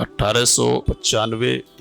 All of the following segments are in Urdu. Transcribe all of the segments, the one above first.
1895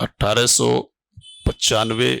1895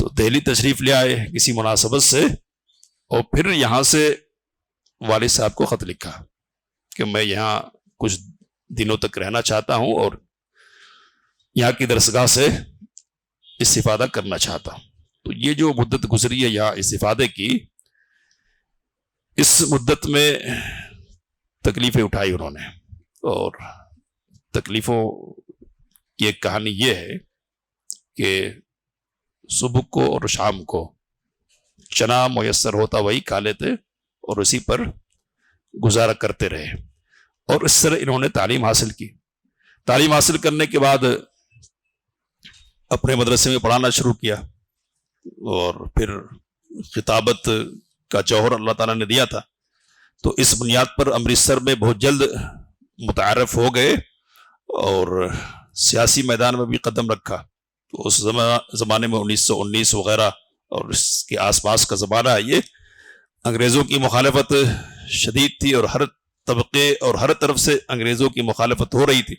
تو دہلی تشریف لے آئے کسی مناسبت سے، اور پھر یہاں سے والد صاحب کو خط لکھا کہ میں یہاں کچھ دنوں تک رہنا چاہتا ہوں اور یہاں کی درسگاہ سے استفادہ کرنا چاہتا ہوں۔ تو یہ جو مدت گزری ہے یہاں استفادے کی، اس مدت میں تکلیفیں اٹھائی انہوں نے، اور تکلیفوں کی ایک کہانی یہ ہے کہ صبح کو اور شام کو چنا میسر ہوتا وہی کھا لیتے اور اسی پر گزارا کرتے رہے، اور اس طرح انہوں نے تعلیم حاصل کی۔ تعلیم حاصل کرنے کے بعد اپنے مدرسے میں پڑھانا شروع کیا، اور پھر خطابت کا جوہر اللہ تعالیٰ نے دیا تھا، تو اس بنیاد پر امرتسر میں بہت جلد متعارف ہو گئے اور سیاسی میدان میں بھی قدم رکھا۔ تو اس زمانے میں 1919 وغیرہ اور اس کے آس پاس کا زمانہ ہے، یہ انگریزوں کی مخالفت شدید تھی اور ہر طبقے اور ہر طرف سے انگریزوں کی مخالفت ہو رہی تھی۔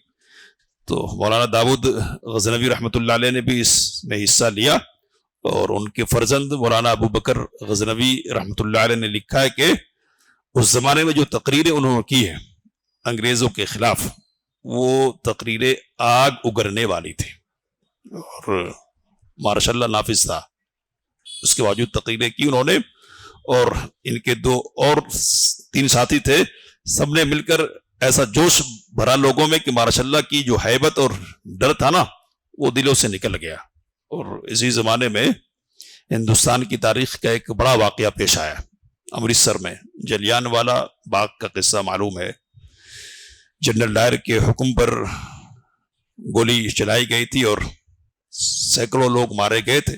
تو مولانا داود غزنوی رحمۃ اللہ علیہ نے بھی اس میں حصہ لیا، اور ان کے فرزند مولانا ابو بکر غزنوی رحمۃ اللہ علیہ نے لکھا ہے کہ اس زمانے میں جو تقریریں انہوں نے کی ہیں انگریزوں کے خلاف، وہ تقریریں آگ اگرنے والی تھی، اور ماشاء اللہ نافذ تھا۔ اس کے باوجود تقریریں کی انہوں نے، اور ان کے 2 اور 3 ساتھی تھے، سب نے مل کر ایسا جوش بھرا لوگوں میں کہ ماشاء اللہ کی جو ہیبت اور ڈر تھا نا وہ دلوں سے نکل گیا۔ اور اسی زمانے میں ہندوستان کی تاریخ کا ایک بڑا واقعہ پیش آیا امرتسر میں، جلیان والا باغ کا قصہ معلوم ہے۔ جنرل ڈائر کے حکم پر گولی چلائی گئی تھی اور سینکڑوں لوگ مارے گئے تھے۔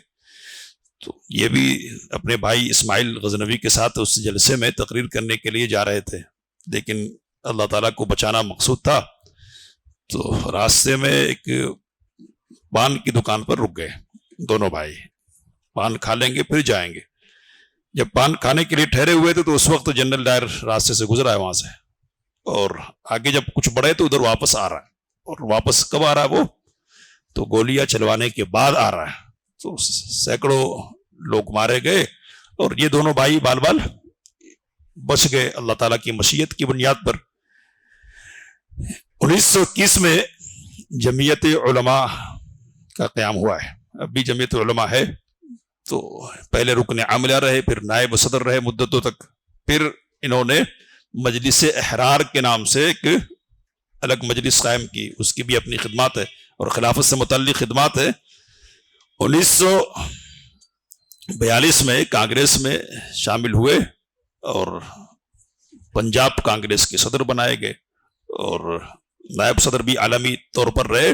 تو یہ بھی اپنے بھائی اسماعیل غزنوی کے ساتھ اس جلسے میں تقریر کرنے کے لیے جا رہے تھے، لیکن اللہ تعالیٰ کو بچانا مقصود تھا۔ تو راستے میں ایک پان کی دکان پر رک گئے دونوں بھائی، پان کھا لیں گے پھر جائیں گے۔ جب پان کھانے کے لیے ٹھہرے ہوئے تھے تو اس وقت جنرل ڈائر راستے سے گزرا ہے وہاں سے، اور آگے جب کچھ بڑھے تو ادھر واپس آ رہا ہے، اور واپس کب آ رہا ہے وہ تو گولیاں چلوانے کے بعد آ رہا ہے۔ تو سینکڑوں لوگ مارے گئے اور یہ دونوں بھائی بال بال بچ گئے اللہ تعالیٰ کی مشیت کی بنیاد پر۔ 1921 میں جمعیت علماء کا قیام ہوا ہے، اب بھی جمعیت علماء ہے۔ تو پہلے رکن عاملہ رہے، پھر نائب صدر رہے مدتوں تک، پھر انہوں نے مجلس احرار کے نام سے ایک الگ مجلس قائم کی، اس کی بھی اپنی خدمات ہے اور خلافت سے متعلق خدمات ہے۔ 1942 میں کانگریس میں شامل ہوئے اور پنجاب کانگریس کے صدر بنائے گئے، اور نائب صدر بھی عالمی طور پر رہے،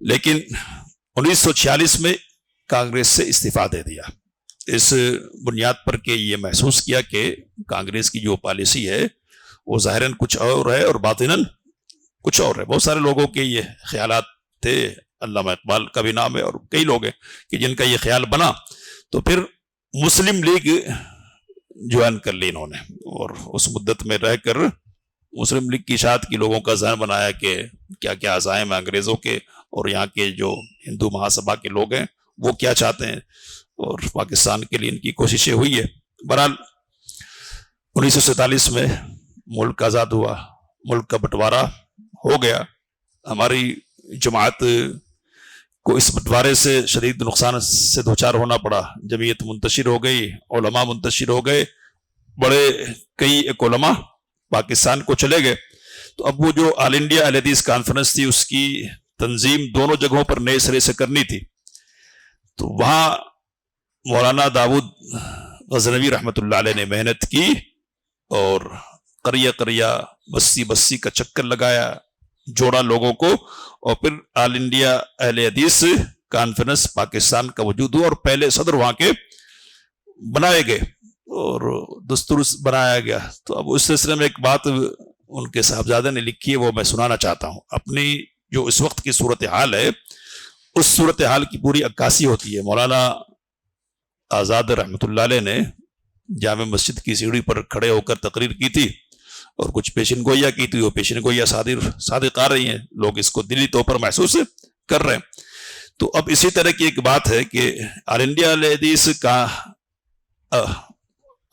لیکن 1946 میں کانگریس سے استعفیٰ دے دیا، اس بنیاد پر کہ یہ محسوس کیا کہ کانگریس کی جو پالیسی ہے وہ ظاہراً کچھ اور ہے اور باطناً کچھ اور ہے۔ بہت سارے لوگوں کے یہ خیالات تھے، علامہ اقبال کا بھی نام ہے اور کئی لوگ ہیں کہ جن کا یہ خیال بنا، تو پھر مسلم لیگ جوائن کر لی انہوں نے، اور اس مدت میں رہ کر مسلم لیگ کی اشاعت کی لوگوں کا ذہن بنایا کہ کیا کیا عزائم ہیں انگریزوں کے، اور یہاں کے جو ہندو مہاسبھا کے لوگ ہیں وہ کیا چاہتے ہیں، اور پاکستان کے لیے ان کی کوششیں ہوئی ہے۔ بہرحال 1947 میں ملک آزاد ہوا، ملک کا بٹوارا ہو گیا۔ ہماری جماعت کو اس بٹوارے سے شدید نقصان سے دوچار ہونا پڑا، جمعیت منتشر ہو گئی، علماء منتشر ہو گئے، بڑے کئی ایک علماء پاکستان کو چلے گئے۔ تو اب وہ جو آل انڈیا اہل حدیث کانفرنس تھی اس کی تنظیم دونوں جگہوں پر نئے سرے سے کرنی تھی، تو وہاں مولانا داود غزنوی رحمۃ اللہ علیہ نے محنت کی اور قریہ قریہ بستی بستی کا چکر لگایا، جوڑا لوگوں کو، اور پھر آل انڈیا اہل حدیث کانفرنس پاکستان کا وجود ہوا اور پہلے صدر وہاں کے بنائے گئے اور دستور بنایا گیا۔ تو اب اس سلسلے میں ایک بات ان کے صاحبزادے نے لکھی ہے، وہ میں سنانا چاہتا ہوں۔ اپنی جو اس وقت کی صورتحال ہے اس صورتحال کی پوری عکاسی ہوتی ہے۔ مولانا آزاد رحمۃ اللہ علیہ نے جامع مسجد کی سیڑھی پر کھڑے ہو کر تقریر کی تھی اور کچھ پیشن گوئیاں کی تھی، وہ پیشن گوئیاں صادق آ رہی ہیں، لوگ اس کو دلی طور پر محسوس کر رہے ہیں۔ تو اب اسی طرح کی ایک بات ہے کہ آل انڈیا اہل حدیث کا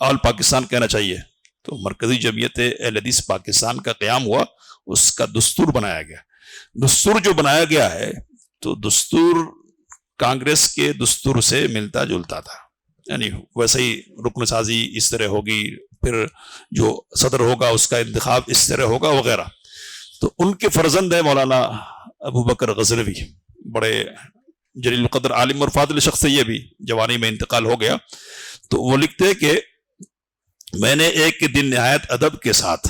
آل پاکستان کہنا چاہیے، تو مرکزی جمعیت اہل حدیث پاکستان کا قیام ہوا، اس کا دستور بنایا گیا۔ دستور جو بنایا گیا ہے تو دستور کانگریس کے دستور سے ملتا جلتا تھا، یعنی ویسے ہی رکن سازی اس طرح ہوگی، پھر جو صدر ہوگا اس کا انتخاب اس طرح ہوگا وغیرہ۔ تو ان کے فرزند ہیں مولانا ابو بکر غزنوی، بڑے جلیل القدر عالم اور فاضل شخص، یہ بھی جوانی میں انتقال ہو گیا۔ تو وہ لکھتے ہیں کہ میں نے ایک دن نہایت ادب کے ساتھ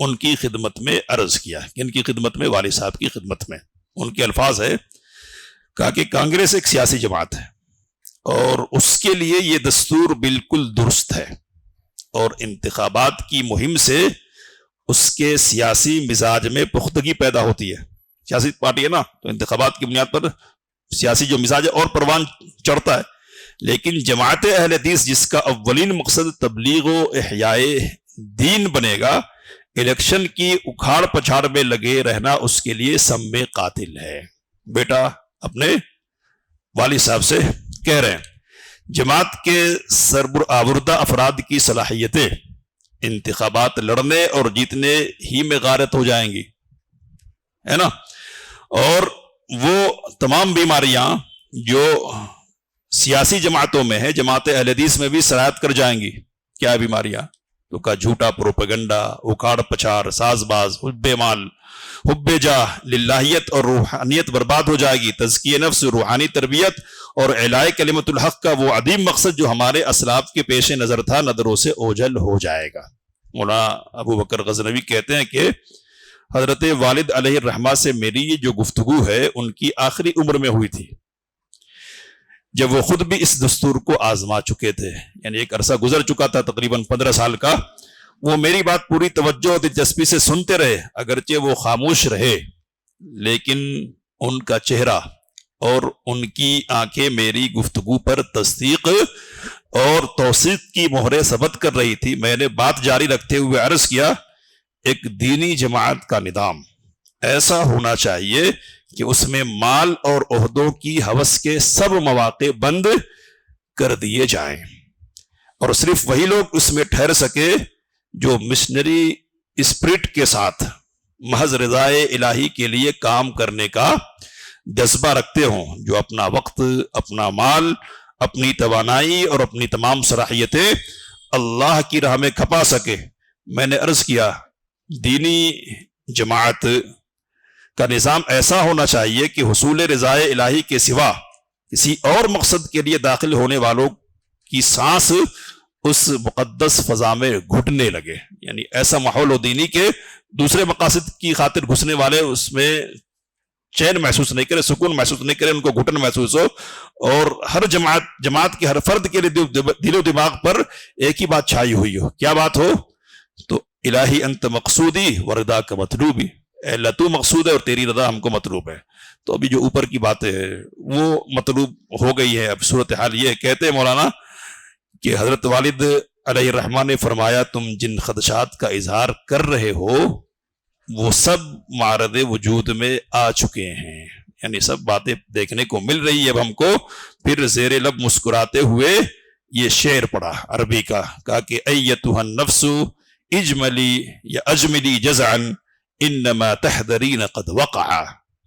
ان کی خدمت میں عرض کیا، ان کی خدمت میں، والد صاحب کی خدمت میں۔ ان کے الفاظ ہے، کہا کہ کانگریس ایک سیاسی جماعت ہے اور اس کے لیے یہ دستور بالکل درست ہے، اور انتخابات کی مہم سے اس کے سیاسی مزاج میں پختگی پیدا ہوتی ہے۔ سیاسی پارٹی ہے نا، تو انتخابات کی بنیاد پر سیاسی جو مزاج ہے اور پروان چڑھتا ہے، لیکن جماعت اہل حدیث جس کا اولین مقصد تبلیغ و احیاء دین بنے گا، الیکشن کی اکھاڑ پچھاڑ میں لگے رہنا اس کے لیے سم قاتل ہے۔ بیٹا اپنے والد صاحب سے کہہ رہے ہیں، جماعت کے سربراہ افراد کی صلاحیتیں انتخابات لڑنے اور جیتنے ہی میں غارت ہو جائیں گی، ہے نا، اور وہ تمام بیماریاں جو سیاسی جماعتوں میں ہے، جماعت اہل حدیث میں بھی سرایت کر جائیں گی۔ کیا بیماریاں؟ تو کہا جھوٹا پروپیگنڈا، اکھاڑ پچھاڑ، ساز باز، حب مال، حب جاہ، للہیت اور روحانیت برباد ہو جائے گی۔ تزکیہ نفس، روحانی تربیت اور اعلاء کلمت الحق کا وہ عظیم مقصد جو ہمارے اسلاف کے پیش نظر تھا، نظروں سے اوجھل ہو جائے گا۔ مولانا ابو بکر غزنوی کہتے ہیں کہ حضرت والد علیہ الرحمہ سے میری یہ جو گفتگو ہے ان کی آخری عمر میں ہوئی تھی، جب وہ خود بھی اس دستور کو آزما چکے تھے، یعنی ایک عرصہ گزر چکا تھا تقریباً 15 سال کا۔ وہ میری بات پوری توجہ اور دلچسپی سے سنتے رہے، اگرچہ وہ خاموش رہے، لیکن ان کا چہرہ اور ان کی آنکھیں میری گفتگو پر تصدیق اور توثیق کی مہریں ثبت کر رہی تھی۔ میں نے بات جاری رکھتے ہوئے عرض کیا، ایک دینی جماعت کا نظام ایسا ہونا چاہیے کہ اس میں مال اور عہدوں کی ہوس کے سب مواقع بند کر دیے جائیں، اور صرف وہی لوگ اس میں ٹھہر سکے جو مشنری اسپرٹ کے ساتھ محض رضائے الہی کے لیے کام کرنے کا جذبہ رکھتے ہوں، جو اپنا وقت، اپنا مال، اپنی توانائی اور اپنی تمام صلاحیتیں اللہ کی راہ میں کھپا سکے۔ میں نے عرض کیا، دینی جماعت کا نظام ایسا ہونا چاہیے کہ حصول رضائے الہی کے سوا کسی اور مقصد کے لیے داخل ہونے والوں کی سانس اس مقدس فضا میں گھٹنے لگے، یعنی ایسا ماحول ہو دینی کہ دوسرے مقاصد کی خاطر گھسنے والے اس میں چین محسوس نہیں کرے، سکون محسوس نہیں کرے، ان کو گھٹن محسوس ہو، اور ہر جماعت کے ہر فرد کے لیے دل و دماغ پر ایک ہی بات چھائی ہوئی ہو۔ کیا بات ہو؟ تو الہی انت مقصودی وردا کا مطلوبی، اے اللہ تو مقصود ہے اور تیری رضا ہم کو مطلوب ہے۔ تو ابھی جو اوپر کی باتیں ہے وہ مطلوب ہو گئی ہے۔ اب صورتحال یہ کہتے ہیں مولانا کہ حضرت والد علیہ الرحمٰن نے فرمایا، تم جن خدشات کا اظہار کر رہے ہو وہ سب معرض وجود میں آ چکے ہیں، یعنی سب باتیں دیکھنے کو مل رہی ہے اب ہم کو۔ پھر زیر لب مسکراتے ہوئے یہ شعر پڑھا عربی کا، کہا کہ ایتھا النفس اجملی یا اجملی جزعا انما تحذرین قد وقع،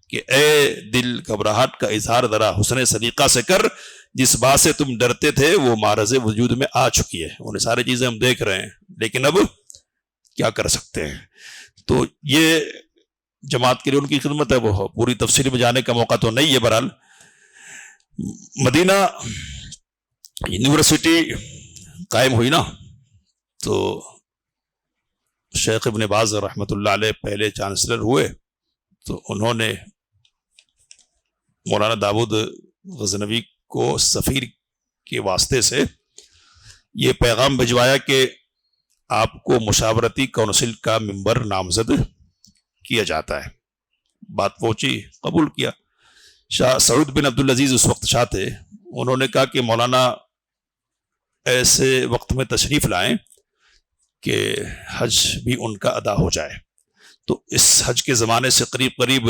کہ اے دل گھبراہٹ کا اظہار ذرا حسن سلیقہ سے کر، جس بات سے تم ڈرتے تھے وہ معرض وجود میں آ چکی ہے۔ انہیں ساری چیزیں ہم دیکھ رہے ہیں، لیکن اب کیا کر سکتے ہیں؟ تو یہ جماعت کے لیے ان کی خدمت ہے، وہ پوری تفصیل میں جانے کا موقع تو نہیں ہے۔ بہرحال مدینہ یونیورسٹی قائم ہوئی نا، تو شیخ ابن باز رحمۃ اللہ علیہ پہلے چانسلر ہوئے، تو انہوں نے مولانا داود غزنوی کو سفیر کے واسطے سے یہ پیغام بھجوایا کہ آپ کو مشاورتی کونسل کا ممبر نامزد کیا جاتا ہے۔ بات پہنچی، قبول کیا۔ شاہ سعود بن عبدالعزیز اس وقت شاہ تھے، انہوں نے کہا کہ مولانا ایسے وقت میں تشریف لائیں کہ حج بھی ان کا ادا ہو جائے۔ تو اس حج کے زمانے سے قریب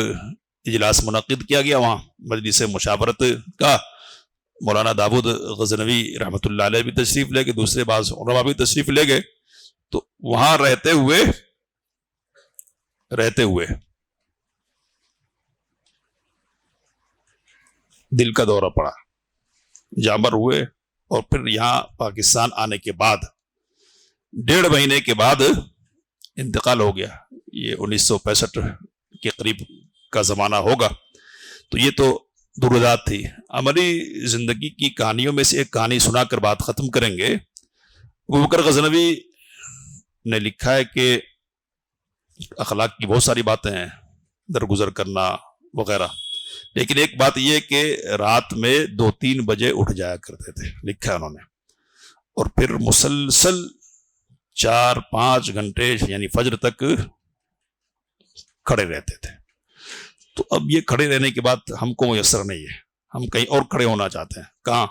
اجلاس منعقد کیا گیا وہاں مجلس مشاورت کا. مولانا داود غزنوی رحمۃ اللہ علیہ بھی تشریف لے گئے, دوسرے بعض علماء بھی تشریف لے گئے. تو وہاں رہتے ہوئے دل کا دورہ پڑا, جامر ہوئے, اور پھر یہاں پاکستان آنے کے بعد 1.5 مہینے کے بعد انتقال ہو گیا. یہ 1965 کے قریب کا زمانہ ہوگا. تو یہ تو درودات تھی. ہماری زندگی کی کہانیوں میں سے ایک کہانی سنا کر بات ختم کریں گے. ابوبکر غزنوی نے لکھا ہے کہ اخلاق کی بہت ساری باتیں ہیں, درگزر کرنا وغیرہ, لیکن ایک بات یہ کہ رات میں 2-3 بجے اٹھ جایا کرتے تھے, لکھا ہے انہوں نے, اور پھر مسلسل 4-5 گھنٹے یعنی فجر تک کھڑے رہتے تھے. تو اب یہ کھڑے رہنے کی بات ہم کو میسر نہیں ہے, ہم کہیں اور کھڑے ہونا چاہتے ہیں. کہاں؟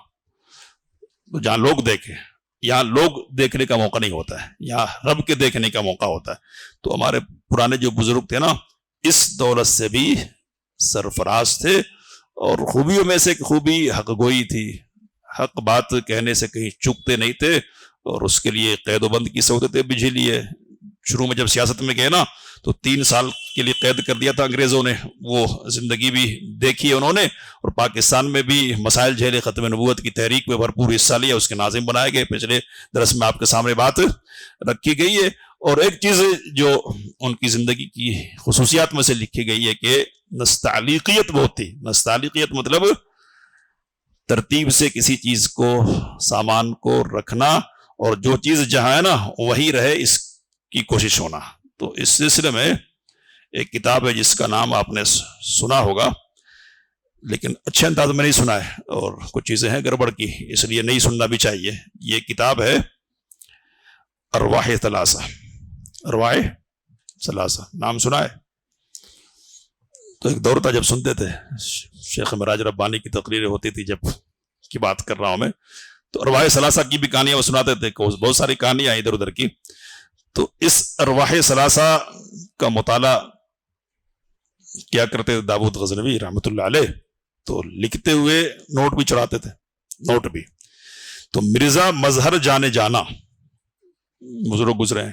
تو جہاں لوگ دیکھیں. یہاں لوگ دیکھنے کا موقع نہیں ہوتا ہے, یہاں رب کے دیکھنے کا موقع ہوتا ہے. تو ہمارے پرانے جو بزرگ تھے نا, اس دولت سے بھی سرفراز تھے, اور خوبیوں میں سے ایک خوبی حق گوئی تھی. حق بات کہنے سے کہیں چکتے نہیں تھے, اور اس کے لیے قید و بند کی سہولتیں بھی جھیلی ہے. شروع میں جب سیاست میں گئے نا تو 3 سال کے لیے قید کر دیا تھا انگریزوں نے, وہ زندگی بھی دیکھی ہے انہوں نے, اور پاکستان میں بھی مسائل جھیلے. ختم نبوت کی تحریک میں بھرپور حصہ لیا, اس کے ناظم بنائے گئے. پچھلے درس میں آپ کے سامنے بات رکھی گئی ہے. اور ایک چیز جو ان کی زندگی کی خصوصیات میں سے لکھی گئی ہے کہ نستعلیقیت بہت تھی. نستعلیقیت مطلب ترتیب سے کسی چیز کو, سامان کو رکھنا, اور جو چیز جہاں ہے نا وہی رہے, اس کی کوشش ہونا. تو اس سلسلے میں ایک کتاب ہے جس کا نام آپ نے سنا ہوگا, لیکن اچھے انداز میں نہیں سنا ہے, اور کچھ چیزیں ہیں گڑبڑ کی, اس لیے نہیں سننا بھی چاہیے. یہ کتاب ہے ارواح ثلاثہ. ارواح ثلاثہ نام سنا ہے؟ تو ایک دور تھا جب سنتے تھے, شیخ معراج ربانی کی تقریریں ہوتی تھی جب کی بات کر رہا ہوں میں, تو ارواح ثلاثہ کی بھی کہانیاں وہ سناتے تھے. بہت ساری کہانیاں ادھر ادھر کی. تو اس ارواح ثلاثہ کا مطالعہ کیا کرتے تھے داود غزنوی رحمۃ اللہ علیہ, تو لکھتے ہوئے نوٹ بھی چڑھاتے تھے, نوٹ بھی. تو مرزا مظہر جانے جانا بزرگ گزرے ہیں,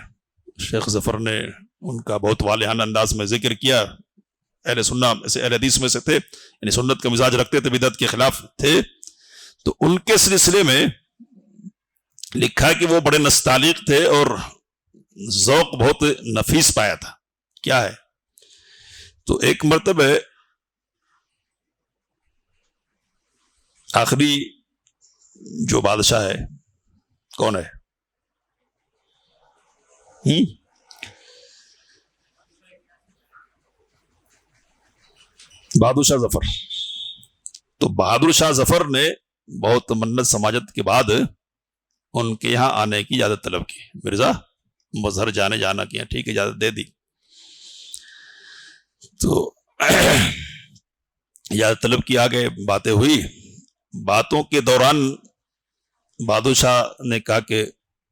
شیخ ظفر نے ان کا بہت والہانہ انداز میں ذکر کیا. اہل سنت اہل حدیث میں سے تھے, یعنی سنت کا مزاج رکھتے تھے, بدعت کے خلاف تھے. تو ان کے سلسلے میں لکھا کہ وہ بڑے نستعلیق تھے اور ذوق بہت نفیس پایا تھا. کیا ہے؟ تو ایک مرتبہ آخری جو بادشاہ ہے, کون ہے؟ بہادر شاہ ظفر. تو بہادر شاہ ظفر نے بہت منت سماجت کے بعد ان کے یہاں آنے کی اجازت طلب کی. مرزا مظہر جانے جانا کیا, ٹھیک ہے, اجازت دے دی. تو اجازت طلب کی, آگے باتیں ہوئی. باتوں کے دوران بہادر شاہ نے کہا کہ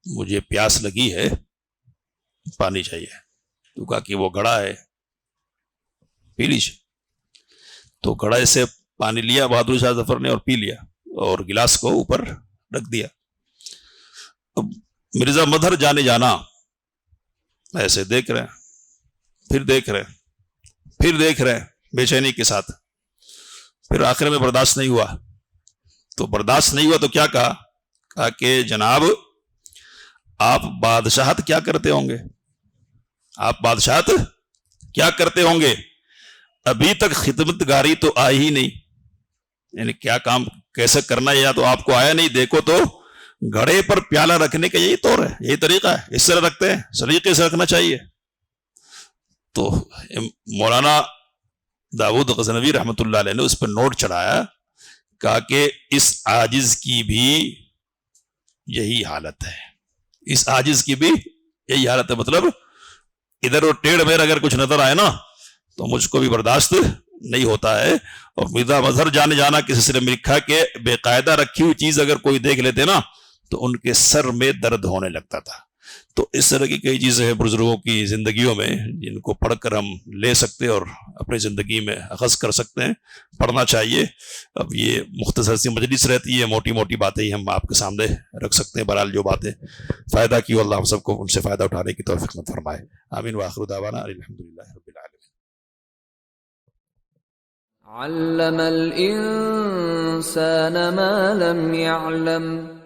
مجھے پیاس لگی ہے, پانی چاہیے. تو کہا کہ وہ گھڑا ہے, پی لیجیے. تو گھڑے سے پانی لیا بہادر شاہ ظفر نے اور پی لیا, اور گلاس کو اوپر رکھ دیا. اب مرزا مظہر جانے جانا ایسے دیکھ رہے ہیں, پھر دیکھ رہے ہیں, پھر دیکھ رہے ہیں بے چینی کے ساتھ. پھر آخر میں برداشت نہیں ہوا. تو برداشت نہیں ہوا تو کیا کہا؟ کہا کہ جناب آپ بادشاہت کیا کرتے ہوں گے؟ آپ بادشاہت کیا کرتے ہوں گے؟ ابھی تک خدمت گاری تو آئی ہی نہیں, یعنی کیا کام کیسے کرنا ہے یا تو آپ کو آیا نہیں. دیکھو تو گھڑے پر پیالہ رکھنے کا یہی طور ہے, یہی طریقہ ہے, اس طرح رکھتے ہیں, سلیقے سے رکھنا چاہیے. تو مولانا داود غزنوی رحمۃ اللہ علیہ نے اس پر نوٹ چڑھایا, کہا کہ اس عاجز کی بھی یہی حالت ہے, اس عاجز کی بھی یہی حالت ہے. مطلب ادھر اور ٹیڑھ میڑھ اگر کچھ نظر آئے نا تو مجھ کو بھی برداشت نہیں ہوتا ہے. اور مرزا مظہر جانے جانا کے سلسلے میں لکھا کہ بے قاعدہ رکھی ہوئی چیز اگر کوئی دیکھ لیتے نا تو ان کے سر میں درد ہونے لگتا تھا. تو اس طرح کی کئی چیزیں ہیں بزرگوں کی زندگیوں میں جن کو پڑھ کر ہم لے سکتے اور اپنی زندگی میں اخذ کر سکتے ہیں، پڑھنا چاہیے۔ اب یہ مختصر سی مجلس رہتی ہے، موٹی موٹی باتیں ہی ہم آپ کے سامنے رکھ سکتے ہیں، بہرحال جو باتیں فائدہ کی اللہ ہم سب کو ان سے فائدہ اٹھانے کی توفیق عطا فرمائے، آمین وآخر دعوانا الحمدللہ رب العالمین۔ علم الإنسان ما لم يعلم